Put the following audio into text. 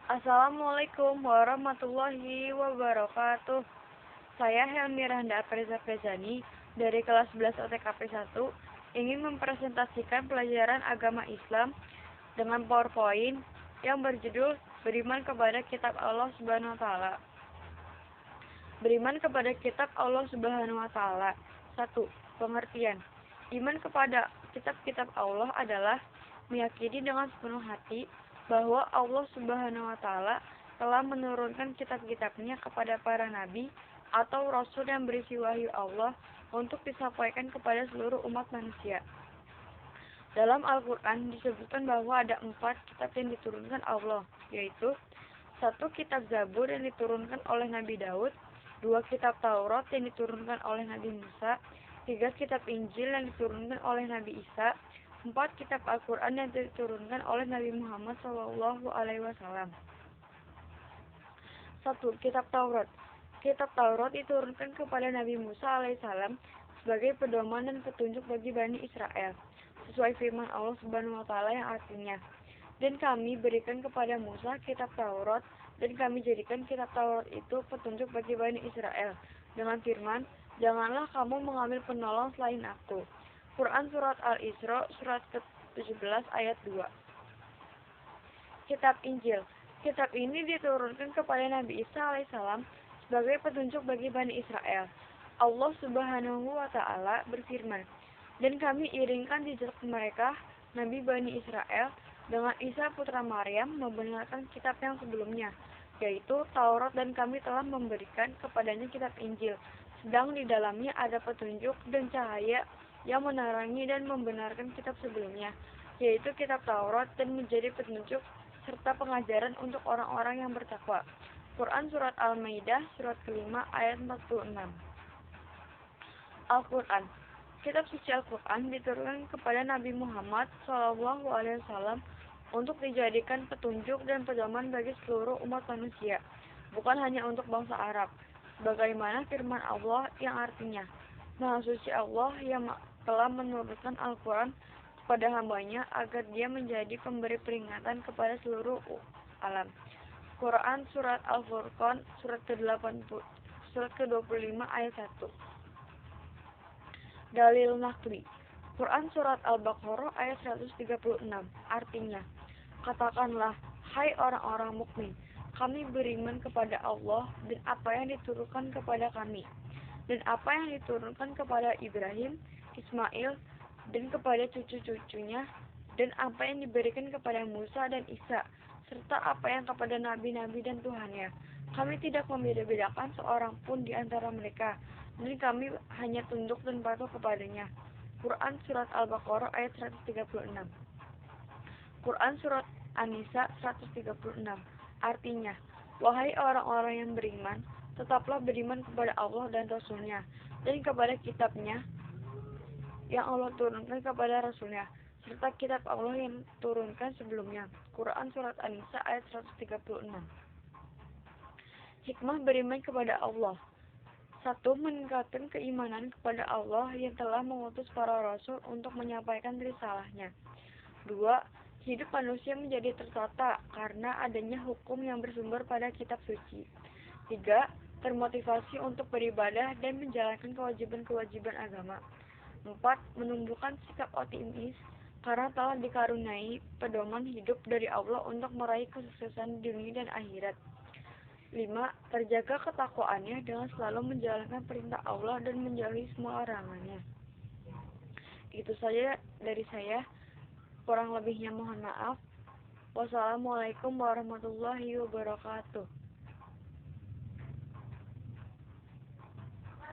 Assalamualaikum warahmatullahi wabarakatuh. Saya Helmi Randa Apreza Prezani dari kelas 11 OTKP 1 ingin mempresentasikan pelajaran agama Islam dengan PowerPoint yang berjudul Beriman kepada Kitab Allah Subhanahu wa taala. Beriman kepada Kitab Allah Subhanahu wa taala. 1. Pengertian. Iman kepada kitab-kitab Allah adalah meyakini dengan sepenuh hati bahwa Allah Subhanahu wa taala telah menurunkan kitab-kitabnya kepada para nabi atau rasul yang berisi wahyu Allah untuk disampaikan kepada seluruh umat manusia. Dalam Al-Quran disebutkan bahwa ada 4 kitab yang diturunkan Allah, yaitu 1 kitab Zabur yang diturunkan oleh Nabi Daud, 2 kitab Taurat yang diturunkan oleh Nabi Musa, 3 kitab Injil yang diturunkan oleh Nabi Isa, 4 kitab Al-Quran yang diturunkan oleh Nabi Muhammad SAW. 1. Kitab Taurat. Kitab Taurat diturunkan kepada Nabi Musa alaihissalam sebagai pedoman dan petunjuk bagi Bani Israel, sesuai firman Allah Subhanahu wa taala yang artinya, "Dan kami berikan kepada Musa kitab Taurat, dan kami jadikan kitab Taurat itu petunjuk bagi Bani Israel, dengan firman, janganlah kamu mengambil penolong selain aku." Quran Surat Al-Isra, surat ke-17 ayat 2. Kitab Injil. Kitab ini diturunkan kepada Nabi Isa alaihissalam sebagai petunjuk bagi Bani Israel. Allah Subhanahu wa taala berfirman, "Dan kami iringkan jejak mereka, Nabi Bani Israel, dengan Isa putra Maryam membenarkan kitab yang sebelumnya, yaitu Taurat, dan kami telah memberikan kepadanya kitab Injil, sedang di dalamnya ada petunjuk dan cahaya yang menerangi dan membenarkan kitab sebelumnya, yaitu kitab Taurat, dan menjadi petunjuk serta pengajaran untuk orang-orang yang bertakwa." Quran Surat Al-Maidah, surat ke-5 ayat 46. Al-Quran. Kitab suci Al-Quran diturunkan kepada Nabi Muhammad SAW untuk dijadikan petunjuk dan pedoman bagi seluruh umat manusia, bukan hanya untuk bangsa Arab, sebagaimana firman Allah yang artinya, "Maha suci Allah yang telah menurunkan Al-Quran kepada hambanya agar dia menjadi pemberi peringatan kepada seluruh alam." Quran Surat Al-Furqan, surat ke-25 ayat 1. Dalil Naqli. Quran Surat Al-Baqarah ayat 136. Artinya, katakanlah, hai orang-orang mukmin, kami beriman kepada Allah dan apa yang diturunkan kepada kami, dan apa yang diturunkan kepada Ibrahim, Ismail, dan kepada cucu-cucunya, dan apa yang diberikan kepada Musa dan Isa, serta apa yang kepada nabi-nabi dan Tuhannya. Kami tidak membeda-bedakan seorang pun di antara mereka, dan kami hanya tunduk dan patuh kepadanya. Quran Surat Al-Baqarah ayat 136. Quran Surat An-Nisa 136. Artinya, wahai orang-orang yang beriman, tetaplah beriman kepada Allah dan Rasulnya, dan kepada kitabnya yang Allah turunkan kepada Rasulnya, serta kitab Allah yang turunkan sebelumnya. Quran Surat An-Nisa ayat 136. Hikmah beriman kepada Allah. 1. Meningkatkan keimanan kepada Allah yang telah mengutus para rasul untuk menyampaikan risalahnya. 2. Hidup manusia menjadi tertata karena adanya hukum yang bersumber pada kitab suci. 3. Termotivasi untuk beribadah dan menjalankan kewajiban-kewajiban agama. 4. Menumbuhkan sikap optimis karena telah dikaruniai pedoman hidup dari Allah untuk meraih kesuksesan dunia dan akhirat. 5. Terjaga ketakwaannya dengan selalu menjalankan perintah Allah dan menjauhi semua larangannya. Itu saja dari saya. Kurang lebihnya mohon maaf. Wassalamualaikum warahmatullahi wabarakatuh.